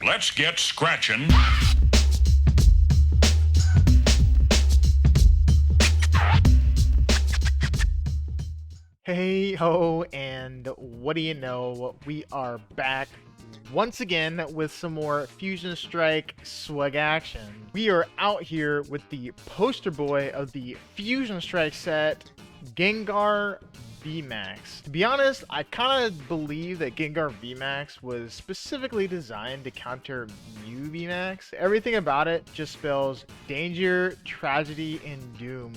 Let's get scratching. Hey ho, and what do you know? We are back once again with some more Fusion Strike swag action. We are out here with the poster boy of the Fusion Strike set, Gengar VMAX. To be honest, I kind of believe that Gengar VMAX was specifically designed to counter Mew VMAX. Everything about it just spells danger, tragedy, and doom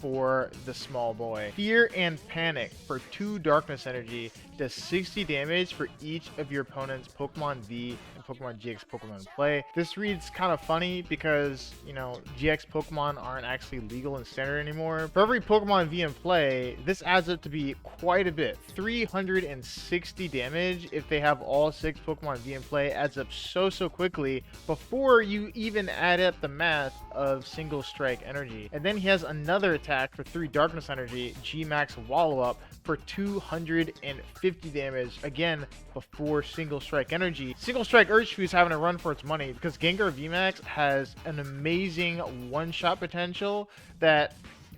for the small boy. Fear and Panic for 2 Darkness Energy does 60 damage for each of your opponent's Pokemon V and Pokemon GX Pokemon in play. This reads kind of funny because, you know, GX Pokemon aren't actually legal in Standard anymore. For every Pokemon V in play, this adds up to be quite a bit. 360 damage if they have all 6 Pokemon V in play adds up so quickly before you even add up the math of single strike energy. And then he has another attack for 3 Darkness Energy, G-Max Wallow Up for 250 damage, again, before single strike energy. Single strike Urshifu is having a run for its money because Gengar VMAX has an amazing one-shot potential that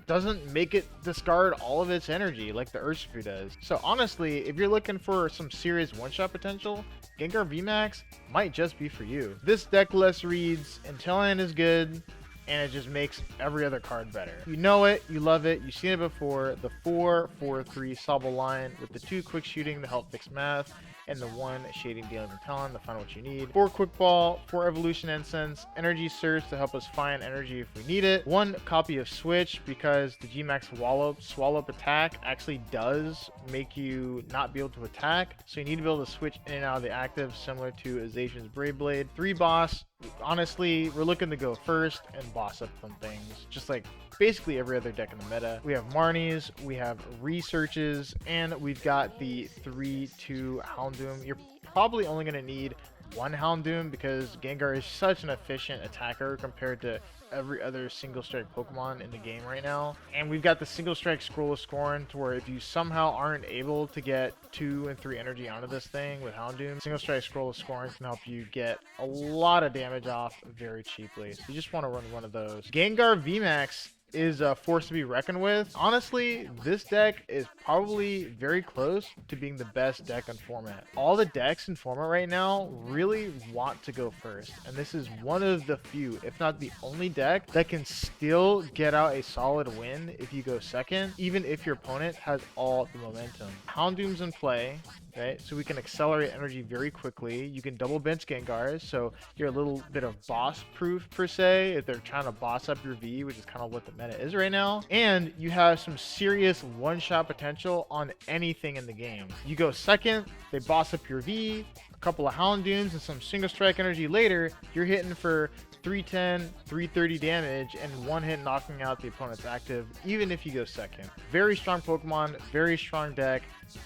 doesn't make it discard all of its energy like the Urshifu does. So honestly, if you're looking for some serious one-shot potential, Gengar VMAX might just be for you. This deck list reads, Inteleon is good, and it just makes every other card better. You know it, you love it, you've seen it before. The 4-4-3 Sobble line with the 2 quick shooting to help fix math, and the 1 shading dealing from talent to find what you need. 4 quick ball, 4 evolution incense, energy search to help us find energy if we need it. 1 copy of switch because the G-Max swallow up attack actually does make you not be able to attack. So you need to be able to switch in and out of the active, similar to Azation's Brave Blade. 3 boss. Honestly, we're looking to go first and boss up some things, just like basically every other deck in the meta. We have Marnies, we have researches, and we've got the 3-2 Houndoom. You're probably only going to need 1 Houndoom because Gengar is such an efficient attacker compared to every other single strike Pokemon in the game right now. And we've got the single strike Scroll of Scorn to where if you somehow aren't able to get 2 and 3 energy onto this thing with Houndoom, single strike Scroll of Scorn can help you get a lot of damage off very cheaply. So you just want to run one of those. Gengar VMAX is a force to be reckoned with. Honestly, this deck is probably very close to being the best deck in format. All the decks in format right now really want to go first, and this is one of the few, if not the only deck, that can still get out a solid win if you go second, even if your opponent has all the momentum. Houndoom's in play, right? So we can accelerate energy very quickly. You can double bench Gengars, so you're a little bit of boss proof per se if they're trying to boss up your V, which is kind of what the meta is right now. And you have some serious one-shot potential on anything in the game. You go second, they boss up your V, a couple of Houndooms and some single strike energy later, you're hitting for 310, 330 damage, and 1 hit knocking out the opponent's active, even if you go second. Very strong Pokemon, very strong deck.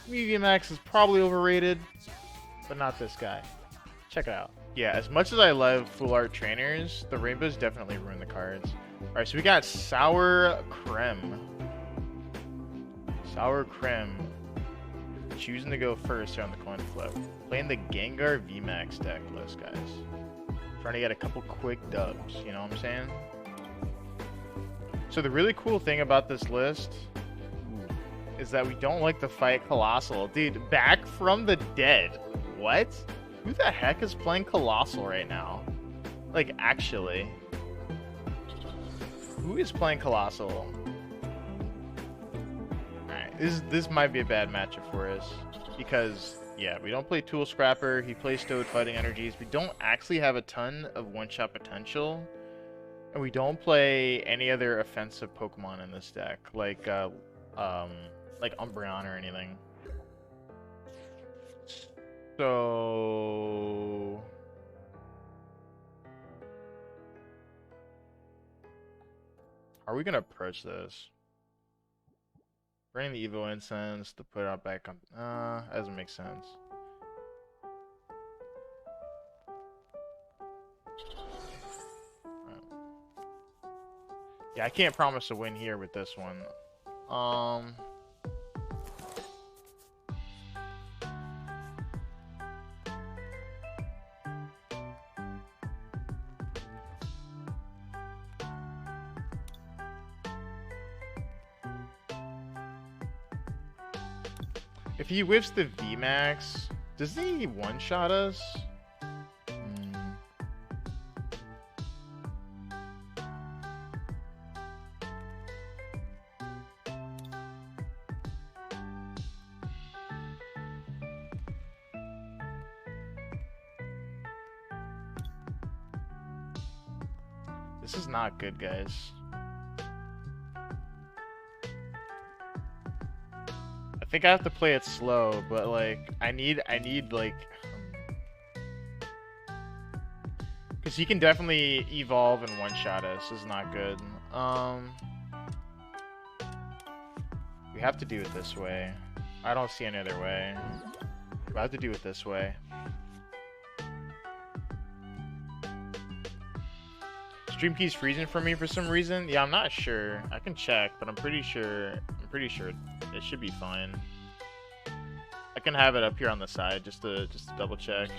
VMAX is probably overrated, but not this guy. Check it out. Yeah, as much as I love full art trainers, the rainbows definitely ruin the cards. Alright, so we got Sour Creme. Sour Creme. Choosing to go first here on the coin flip. Playing the Gengar VMAX deck list, guys. Trying to get a couple quick dubs, you know what I'm saying? So the really cool thing about this list is that we don't like to fight Colossal. Dude, back from the dead. What? Who the heck is playing Colossal right now? Like, actually. Who is playing Colossal? Alright, this might be a bad matchup for us. Because, yeah, we don't play Tool Scrapper. He plays Toad Fighting Energies. We don't actually have a ton of one-shot potential. And we don't play any other offensive Pokemon in this deck. Like Umbreon or anything. So... Are we gonna approach this? Bring the Evo Incense to put it back on. Doesn't make sense. Right. Yeah, I can't promise a win here with this one. If he whiffs the VMAX, does he one-shot us? This is not good, guys. I think I have to play it slow, but like I need like, because he can definitely evolve and one-shot us. This is not good. We have to do it this way. I don't see any other way. We have to do it this way. Stream key's freezing for me for some reason. Yeah, I'm not sure. I can check, but I'm pretty sure it should be fine. I can have it up here on the side just to double check.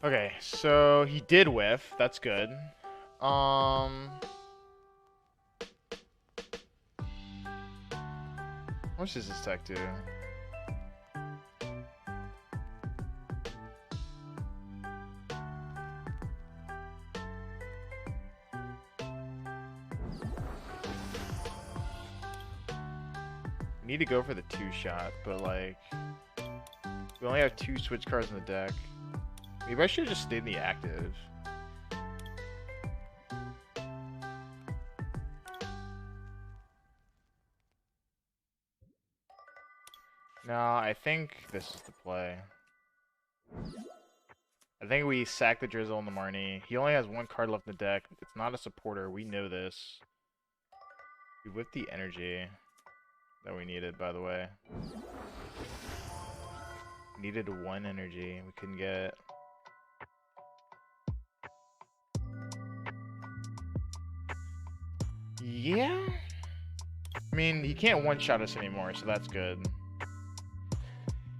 Okay, so he did whiff. That's good. How much does this tech do? Need to go for the 2-shot, but like we only have 2 switch cards in the deck. Maybe I should have just stayed in the active. No, I think this is the play. I think we sack the Drizzile and the Marnie. He only has 1 card left in the deck. It's not a supporter. We know this. We whipped the energy that we needed, by the way. We needed 1 energy. We couldn't get. Yeah. I mean, he can't one-shot us anymore, so that's good.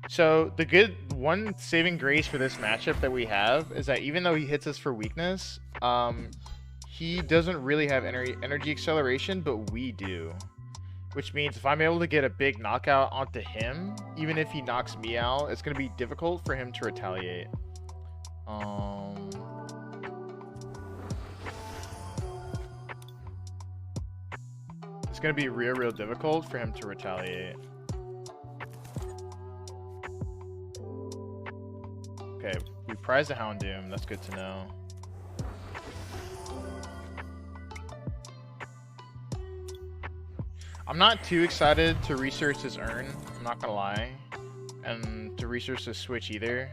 So the good one saving grace for this matchup that we have is that even though he hits us for weakness, he doesn't really have energy acceleration, but we do. Which means if I'm able to get a big knockout onto him, even if he knocks me out, it's going to be difficult for him to retaliate. It's going to be real difficult for him to retaliate. Okay, we prize the Houndoom. That's good to know. I'm not too excited to research this Urn, I'm not gonna lie, and to research this Switch either.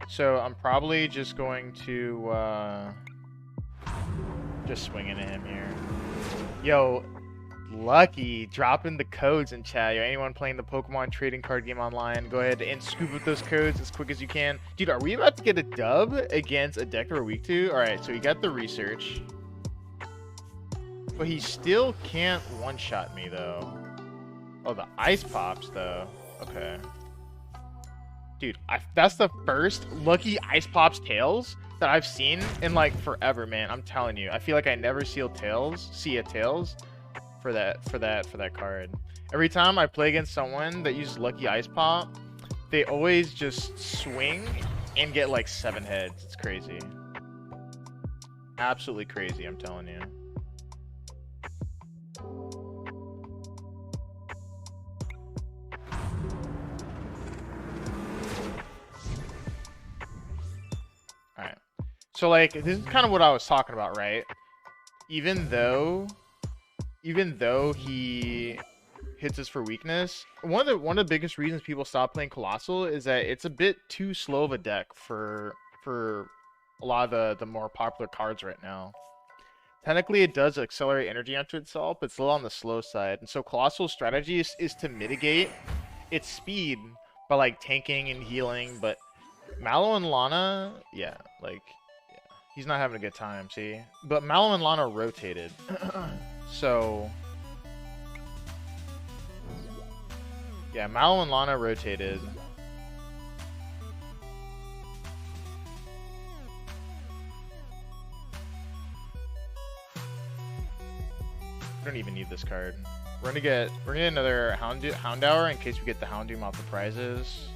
So I'm probably just going to just swing into him here. Yo, Lucky dropping the codes in chat. Yo, anyone playing the Pokemon trading card game online, go ahead and scoop up those codes as quick as you can. Dude, are we about to get a dub against a deck that we're weak to? Alright, so we got the research. But he still can't one-shot me, though. Oh, the ice pops, though. Okay. Dude, that's the first Lucky Ice Pops Tails that I've seen in, like, forever, man. I'm telling you. I feel like I never see a Tails for that card. Every time I play against someone that uses Lucky Ice Pop, they always just swing and get, like, 7 heads. It's crazy. Absolutely crazy, I'm telling you. Alright. So, like, this is kind of what I was talking about, right? Even though he hits us for weakness, one of the biggest reasons people stop playing Colossal is that it's a bit too slow of a deck for a lot of the more popular cards right now. Technically, it does accelerate energy onto itself, but it's a little on the slow side. And so Colossal's strategy is to mitigate its speed by, like, tanking and healing. But Mello and Lana, yeah, like, yeah, he's not having a good time, see? But Mello and Lana rotated. So, yeah, Mello and Lana rotated. We don't even need this card. We're gonna get another Houndour in case we get the Houndoom off the prizes.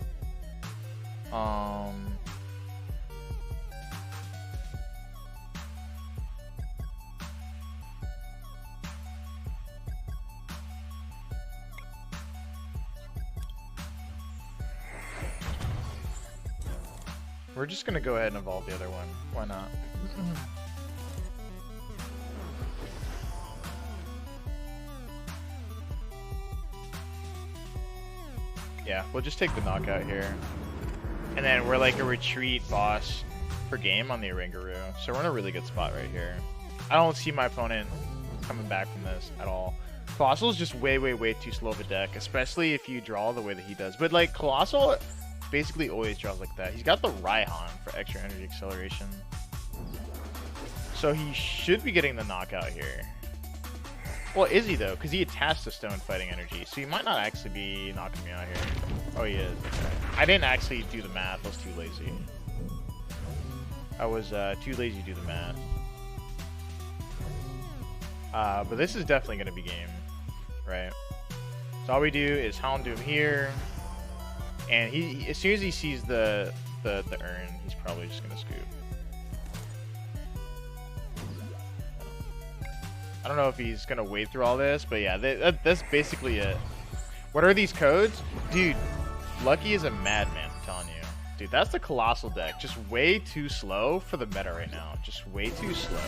We're just gonna go ahead and evolve the other one. Why not? Yeah, we'll just take the knockout here. And then we're like a retreat boss per game on the Oranguru. So we're in a really good spot right here. I don't see my opponent coming back from this at all. Colossal is just way too slow of a deck, especially if you draw the way that he does. But like Colossal basically always draws like that. He's got the Raihan for extra energy acceleration. So he should be getting the knockout here. Well, is he though? Because he attached to stone fighting energy. So he might not actually be knocking me out here. Oh, he is. Okay. I didn't actually do the math. I was too lazy. I was too lazy to do the math. But this is definitely going to be game. Right? So all we do is Houndoom here. And he as soon as he sees the urn, he's probably just going to scoop. I don't know if he's going to wade through all this, but yeah, that's basically it. What are these codes? Dude, Lucky is a madman, I'm telling you. Dude, that's the Colossal deck. Just way too slow for the meta right now. Just way too slow.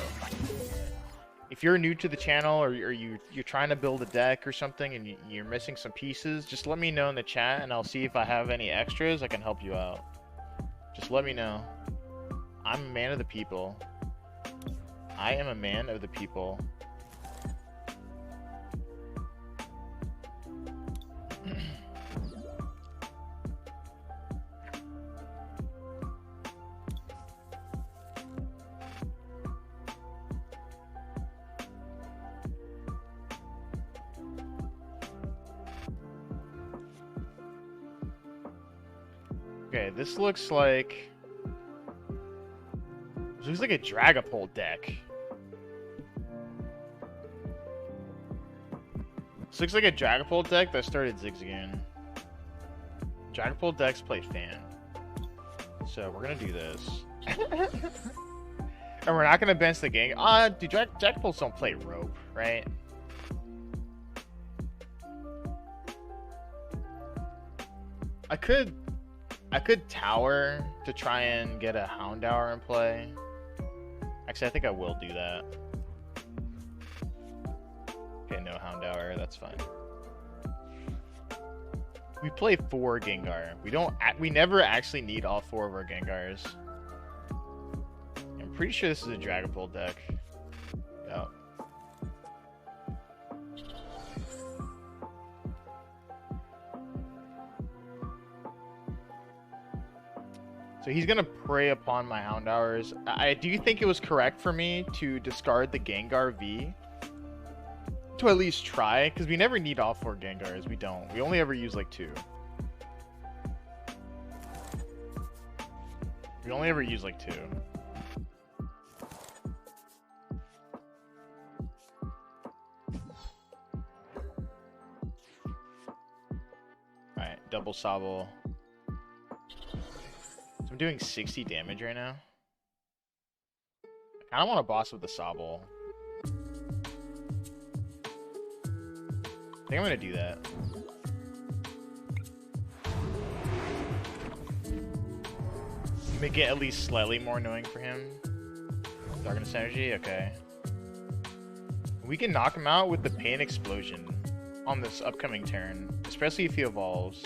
If you're new to the channel or you're trying to build a deck or something and you're missing some pieces, just let me know in the chat and I'll see if I have any extras I can help you out. Just let me know. I'm a man of the people. I am a man of the people. Okay, this looks like a Dragapult deck. This looks like a Dragapult deck that started zigzagging. Dragapult decks play fan. So we're gonna do this. And we're not gonna bench the gang. Dude, Dragapults don't play rope, right? I could tower to try and get a Houndour in play. Actually, I think I will do that. Okay, no Houndour, that's fine. We play 4 Gengar. We never actually need all 4 of our Gengars. I'm pretty sure this is a Dragapult deck. Yep. So he's gonna prey upon my Houndours. I do think it was correct for me to discard the Gengar V to at least try, because we never need all 4 Gengars. We don't. We only ever use like 2. We only ever use like 2. Alright, double Sobble. I'm doing 60 damage right now. I don't want to boss with the Sobble. I think I'm going to do that. Make it at least slightly more annoying for him. Darkness Energy, okay. We can knock him out with the Pain Explosion on this upcoming turn, especially if he evolves.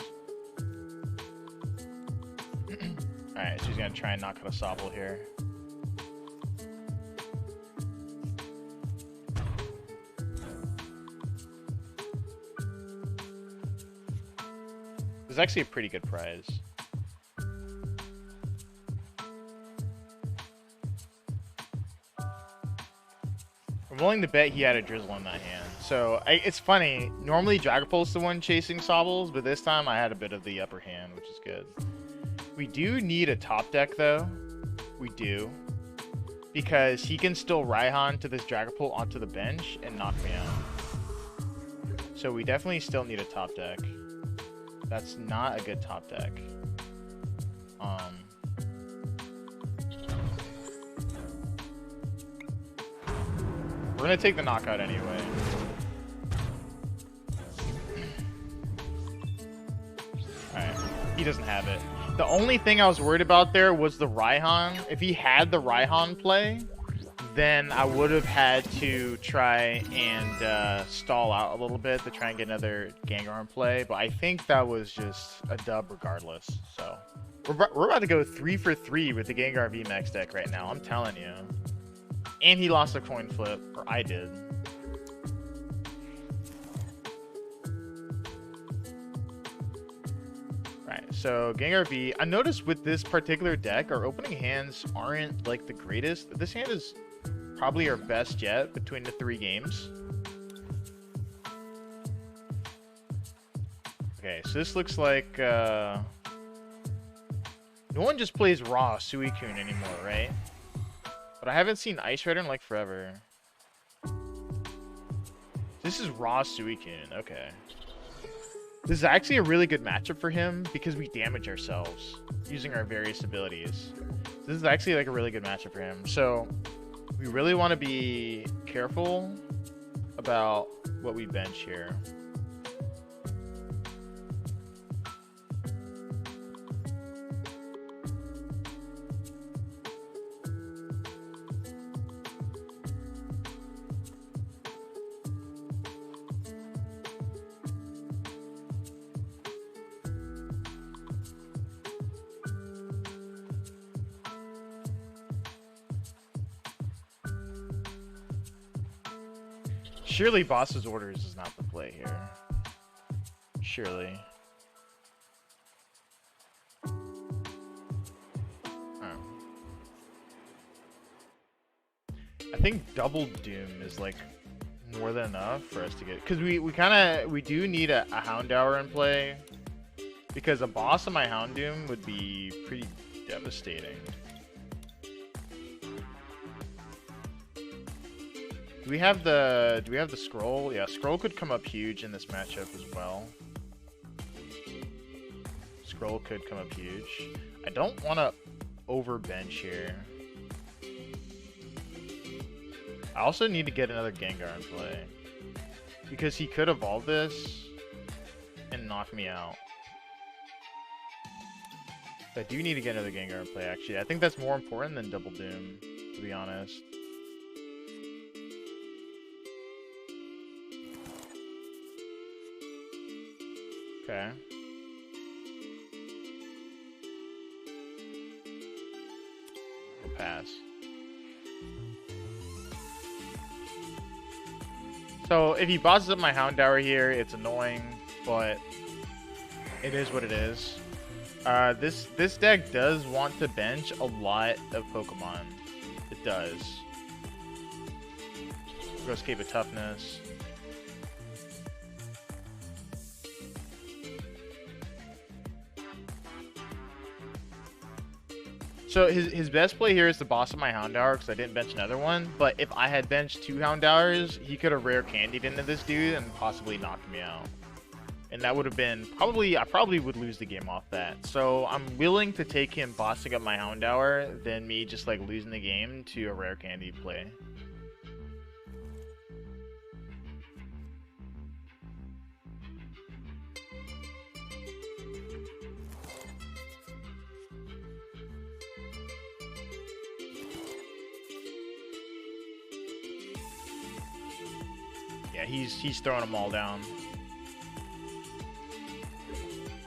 Alright, so he's gonna try and knock out a Sobble here. This is actually a pretty good prize. I'm willing to bet he had a Drizzile in that hand. So, it's funny. Normally Dragapult's the one chasing Sobbles, but this time I had a bit of the upper hand, which is good. We do need a top deck, though. We do. Because he can still Raihan to this Dragapult onto the bench and knock me out. So we definitely still need a top deck. That's not a good top deck. We're gonna take the knockout anyway. Alright, he doesn't have it. The only thing I was worried about there was the Raihan. If he had the Raihan play, then I would have had to try and stall out a little bit to try and get another Gengar in play. But I think that was just a dub regardless. So we're about to go 3 for 3 with the Gengar VMAX deck right now. I'm telling you. And he lost a coin flip, or I did. Right, so Gengar V. I noticed with this particular deck, our opening hands aren't like the greatest. This hand is probably our best yet between the 3 games. Okay, so this looks like no one just plays raw Suicune anymore, right? But I haven't seen Ice Rider in like forever. This is raw Suicune, okay. This is actually a really good matchup for him because we damage ourselves using our various abilities. This is actually like a really good matchup for him. So we really want to be careful about what we bench here. Surely boss's orders is not the play here. Surely. Oh. I think double Doom is like more than enough for us to get, because we do need a Houndour in play, because a boss on my Houndoom would be pretty devastating. Do we have the scroll? Yeah, scroll could come up huge in this matchup as well. Scroll could come up huge. I don't want to overbench here. I also need to get another Gengar in play, because he could evolve this and knock me out. I do need to get another Gengar in play, actually. I think that's more important than Double Doom, to be honest. Okay. We'll pass. So if he bosses up my Houndour here, it's annoying, but it is what it is. This deck does want to bench a lot of Pokemon. It does. Go escape of toughness. So his best play here is to boss up my Houndour because I didn't bench another one. But if I had benched 2 Houndours, he could have rare candied into this dude and possibly knocked me out. And that would have been I probably would lose the game off that. So I'm willing to take him bossing up my Houndour than me just like losing the game to a rare candy play. Yeah, he's throwing them all down.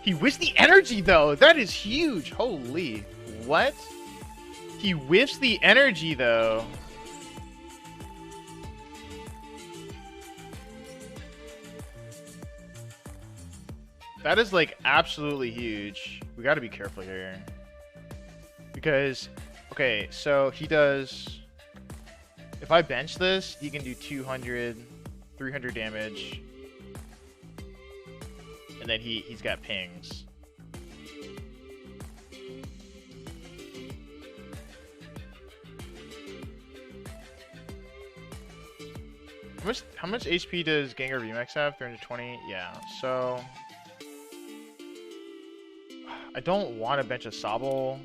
He whiffs the energy though. That is huge. Holy, what? He whiffs the energy though. That is like absolutely huge. We got to be careful here. Because, okay, so he does, if I bench this, he can do 200, 300 damage. And then he's got pings. I'm How much HP does Gengar VMAX have? 320? Yeah, so I don't want to bench a Sobble.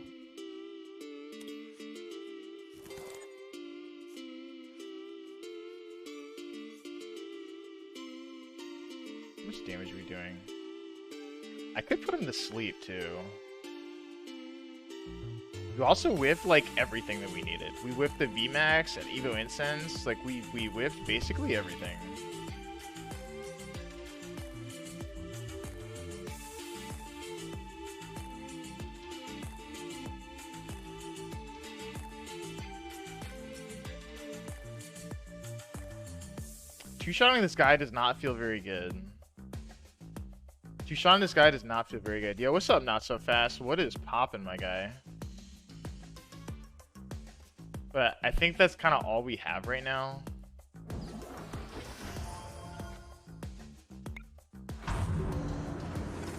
How much damage are we doing? I could put him to sleep too. We also whiffed like everything that we needed. We whiffed the VMAX and Evo Incense. Like we whiffed basically everything. Two-shotting this guy does not feel very good. Two-shotting this guy does not feel very good. Yo, what's up, Not So Fast? What is poppin', my guy? But I think that's kind of all we have right now.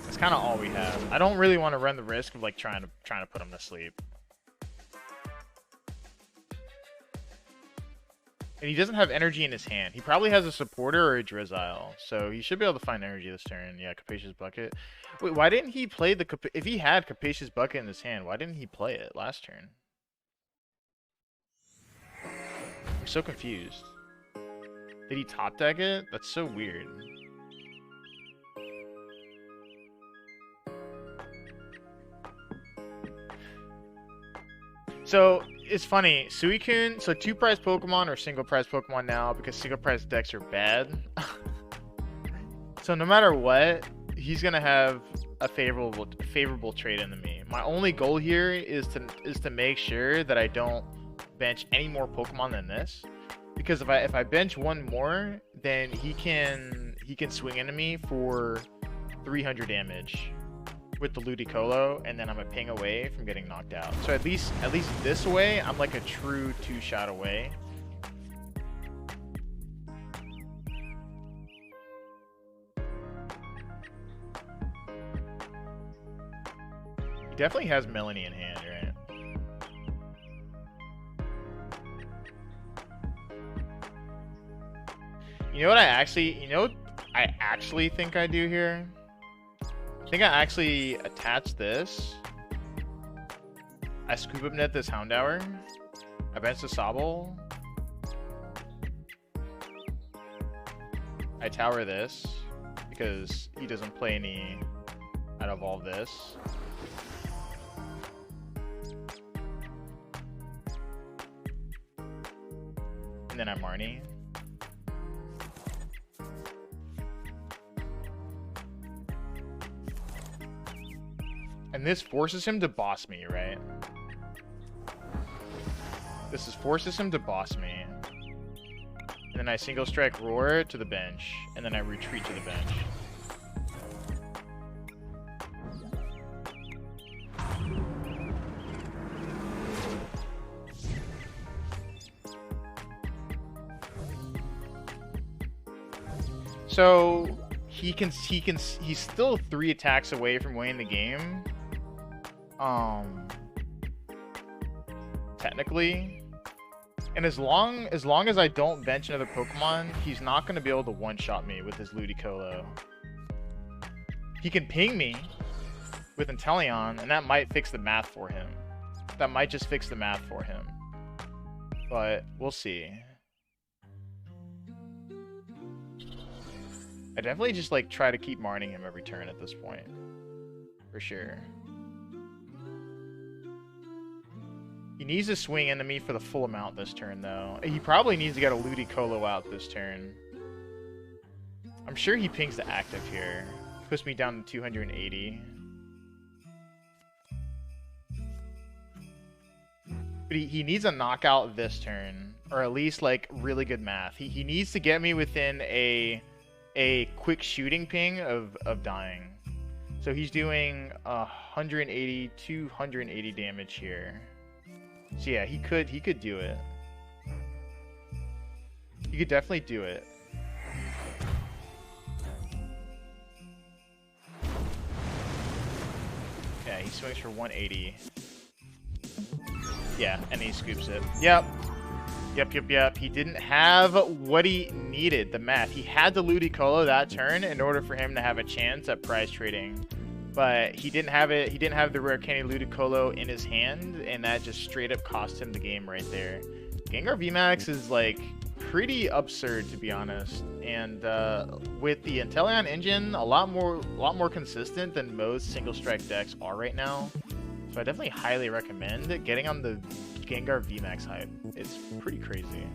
That's kind of all we have. I don't really want to run the risk of like trying to put him to sleep. And he doesn't have energy in his hand. He probably has a supporter or a Drizzile, so he should be able to find energy this turn. Yeah, Capacious Bucket. Wait, why didn't he play the if he had Capacious Bucket in his hand? Why didn't he play it last turn? I'm so confused. Did he top deck it? That's so weird. So it's funny, Suicune, so 2-prize Pokemon or single-prize Pokemon now because single-prize decks are bad. So no matter what, he's gonna have a favorable trade into me. My only goal here is to make sure that I don't bench any more Pokemon than this, because if I bench one more, then he can swing into me for 300 damage with the Ludicolo, and then I'm a ping away from getting knocked out. So at least this way, I'm like a true 2-shot away. He definitely has Melanie in hand, right? You know what I actually think I do here? I think I actually attach this. I Scoop Up Net this Houndour. I bench the Sobble. I tower this because he doesn't play any. I'd evolve this. And then I Marnie. And this forces him to boss me, right? This forces him to boss me. And then I single strike Roar to the bench. And then I retreat to the bench. So he's still 3 attacks away from winning the game. Technically, and as long as I don't bench another Pokemon, he's not going to be able to one-shot me with his Ludicolo. He can ping me with Inteleon, and that might fix the math for him. That might just fix the math for him. But we'll see. I definitely just like try to keep Marning him every turn at this point, for sure. He needs to swing into me for the full amount this turn, though. He probably needs to get a Ludicolo out this turn. I'm sure he pings the active here. Puts me down to 280. But he needs a knockout this turn, or at least like really good math. He needs to get me within a quick shooting ping of dying. So he's doing 180, 280 damage here. So yeah, he could do it. He could definitely do it. Yeah, he swings for 180. Yeah, and he scoops it. Yep. Yep. He didn't have what he needed, the math. He had the Ludicolo that turn in order for him to have a chance at prize trading. But he didn't have it. He didn't have the Rare Candy Ludicolo in his hand, and that just straight up cost him the game right there. Gengar VMAX is like pretty absurd, to be honest. And with the Inteleon engine, a lot more consistent than most single strike decks are right now. So I definitely highly recommend getting on the Gengar VMAX hype. It's pretty crazy.